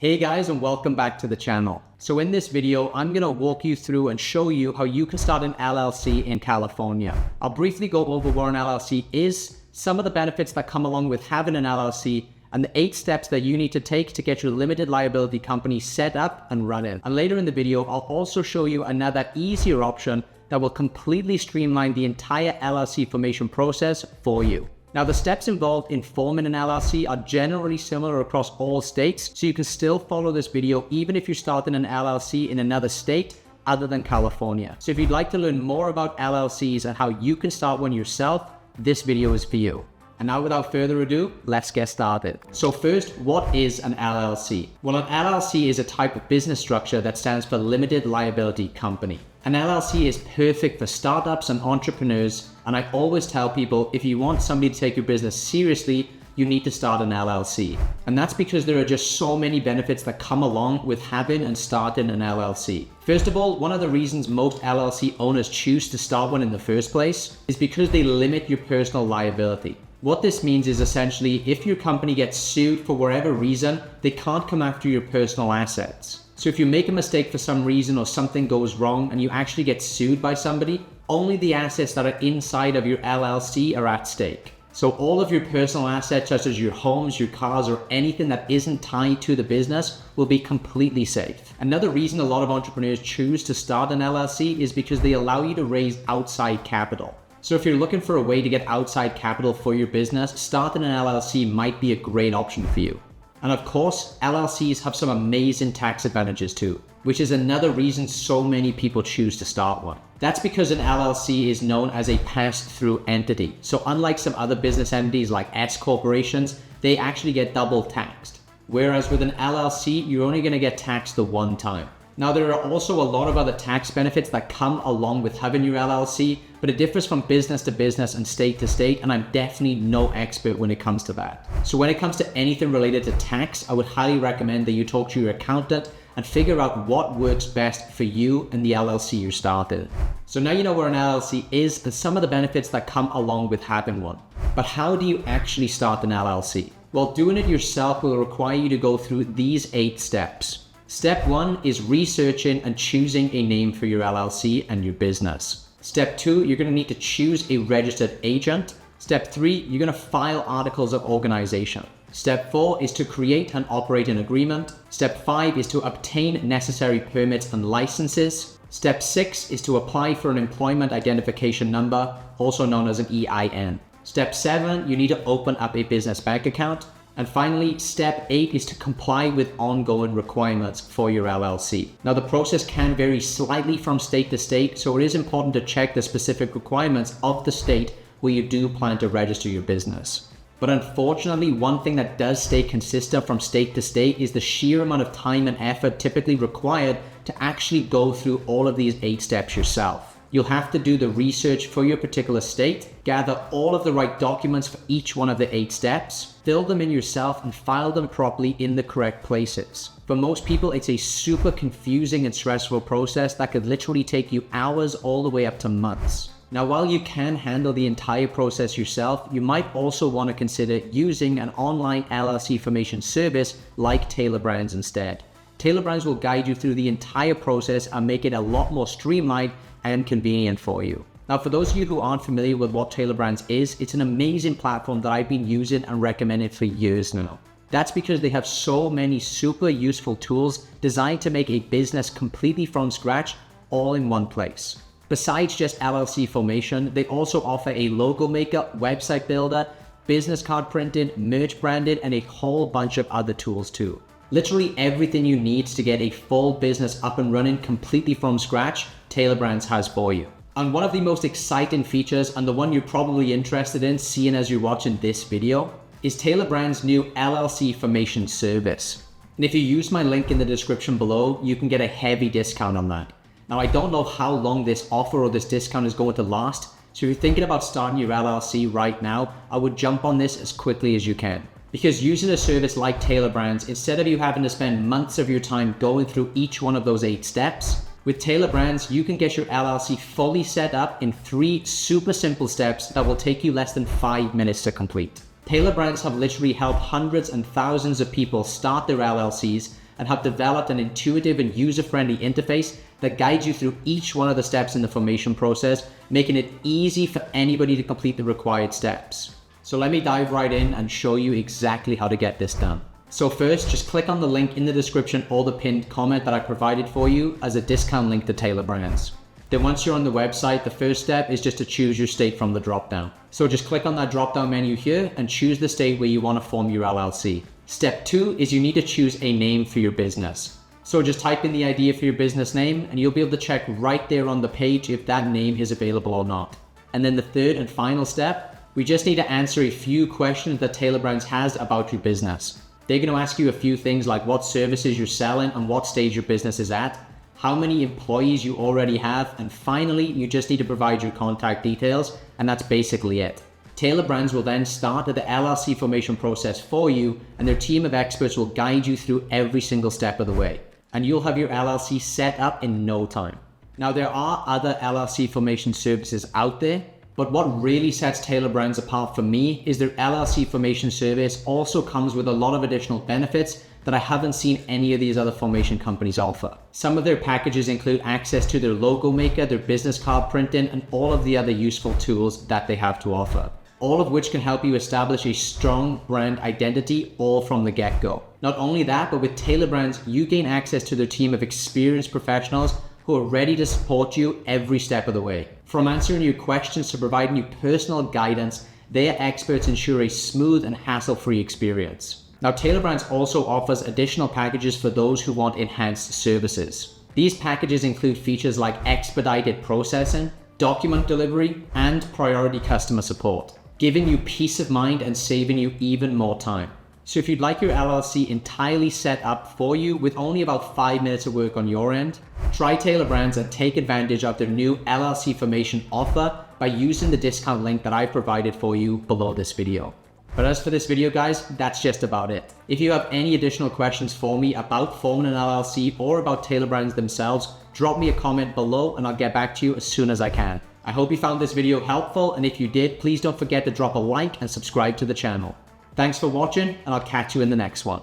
Hey guys, and welcome back to the channel. So in this video, I'm going to walk you through and show you how you can start an LLC in California. I'll briefly go over what an LLC is, some of the benefits that come along with having an LLC, and the 8 steps that you need to take to get your limited liability company set up and running. And later in the video, I'll also show you another easier option that will completely streamline the entire LLC formation process for you. Now, the steps involved in forming an LLC are generally similar across all states, so you can still follow this video even if you're starting an LLC in another state other than California. So if you'd like to learn more about LLCs and how you can start one yourself, this video is for you. And now without further ado, let's get started. So first, what is an LLC? Well, an LLC is a type of business structure that stands for limited liability company. An LLC is perfect for startups and entrepreneurs, and I always tell people if you want somebody to take your business seriously, you need to start an LLC. And that's because there are just so many benefits that come along with having and starting an LLC. First of all, one of the reasons most LLC owners choose to start one in the first place is because they limit your personal liability. What this means is essentially if your company gets sued for whatever reason, they can't come after your personal assets. So if you make a mistake for some reason or something goes wrong and you actually get sued by somebody, only the assets that are inside of your LLC are at stake. So all of your personal assets such as your homes, your cars, or anything that isn't tied to the business will be completely safe. Another reason a lot of entrepreneurs choose to start an LLC is because they allow you to raise outside capital. So if you're looking for a way to get outside capital for your business, starting an LLC might be a great option for you. And of course, LLCs have some amazing tax advantages too, which is another reason so many people choose to start one. That's because an LLC is known as a pass-through entity. So unlike some other business entities like S corporations, they actually get double taxed. Whereas with an LLC, you're only going to get taxed the one time. Now, there are also a lot of other tax benefits that come along with having your LLC, but it differs from business to business and state to state, and I'm definitely no expert when it comes to that. So when it comes to anything related to tax, I would highly recommend that you talk to your accountant and figure out what works best for you and the LLC you started. So now you know what an LLC is and some of the benefits that come along with having one. But how do you actually start an LLC? Well, doing it yourself will require you to go through these 8 steps. Step 1 is researching and choosing a name for your LLC and your business. Step 2, you're going to need to choose a registered agent. Step 3, you're going to file articles of organization. Step 4 is to create and operate an agreement. Step 5 is to obtain necessary permits and licenses. Step 6 is to apply for an employment identification number, also known as an EIN. Step 7, you need to open up a business bank account. And finally, step 8 is to comply with ongoing requirements for your LLC. Now, the process can vary slightly from state to state, so it is important to check the specific requirements of the state where you do plan to register your business. But unfortunately, one thing that does stay consistent from state to state is the sheer amount of time and effort typically required to actually go through all of these 8 steps yourself. You'll have to do the research for your particular state, gather all of the right documents for each one of the 8 steps, fill them in yourself, and file them properly in the correct places. For most people, it's a super confusing and stressful process that could literally take you hours all the way up to months. Now, while you can handle the entire process yourself, you might also want to consider using an online LLC formation service like Tailor Brands instead. Tailor Brands will guide you through the entire process and make it a lot more streamlined and convenient for you. Now, for those of you who aren't familiar with what Tailor Brands is, it's an amazing platform that I've been using and recommending for years now. That's because they have so many super useful tools designed to make a business completely from scratch, all in one place. Besides just LLC formation, they also offer a logo maker, website builder, business card printing, merch branding, and a whole bunch of other tools too. Literally everything you need to get a full business up and running completely from scratch, Tailor Brands has for you. And one of the most exciting features, and the one you're probably interested in seeing as you're watching this video, is Tailor Brands' new LLC formation service. And if you use my link in the description below, you can get a heavy discount on that. Now, I don't know how long this offer or this discount is going to last, so if you're thinking about starting your LLC right now, I would jump on this as quickly as you can. Because using a service like Tailor Brands, instead of you having to spend months of your time going through each one of those 8 steps, with Tailor Brands, you can get your LLC fully set up in 3 super simple steps that will take you less than 5 minutes to complete. Tailor Brands have literally helped hundreds and thousands of people start their LLCs, and have developed an intuitive and user-friendly interface that guides you through each one of the steps in the formation process, making it easy for anybody to complete the required steps. So let me dive right in and show you exactly how to get this done. So first, just click on the link in the description or the pinned comment that I provided for you as a discount link to Tailor Brands. Then once you're on the website, the first step is just to choose your state from the drop-down. So just click on that drop-down menu here and choose the state where you want to form your LLC. Step 2 is you need to choose a name for your business. So just type in the idea for your business name and you'll be able to check right there on the page if that name is available or not. And then the third and final step, we just need to answer a few questions that Tailor Brands has about your business. They're going to ask you a few things like what services you're selling and what stage your business is at, how many employees you already have, and finally, you just need to provide your contact details, and that's basically it. Tailor Brands will then start the LLC formation process for you, and their team of experts will guide you through every single step of the way, and you'll have your LLC set up in no time. Now, there are other LLC formation services out there, but what really sets Tailor Brands apart for me is their LLC formation service also comes with a lot of additional benefits that I haven't seen any of these other formation companies offer. Some of their packages include access to their logo maker, their business card printing, and all of the other useful tools that they have to offer. All of which can help you establish a strong brand identity all from the get-go. Not only that, but with Tailor Brands, you gain access to their team of experienced professionals who are ready to support you every step of the way. From answering your questions to providing you personal guidance, their experts ensure a smooth and hassle-free experience. Now, Tailor Brands also offers additional packages for those who want enhanced services. These packages include features like expedited processing, document delivery, and priority customer support, giving you peace of mind and saving you even more time. So if you'd like your LLC entirely set up for you with only about 5 minutes of work on your end, try Tailor Brands and take advantage of their new LLC formation offer by using the discount link that I provided for you below this video. But as for this video, guys, that's just about it. If you have any additional questions for me about forming an LLC or about Tailor Brands themselves, drop me a comment below and I'll get back to you as soon as I can. I hope you found this video helpful, and if you did, please don't forget to drop a like and subscribe to the channel. Thanks for watching, and I'll catch you in the next one.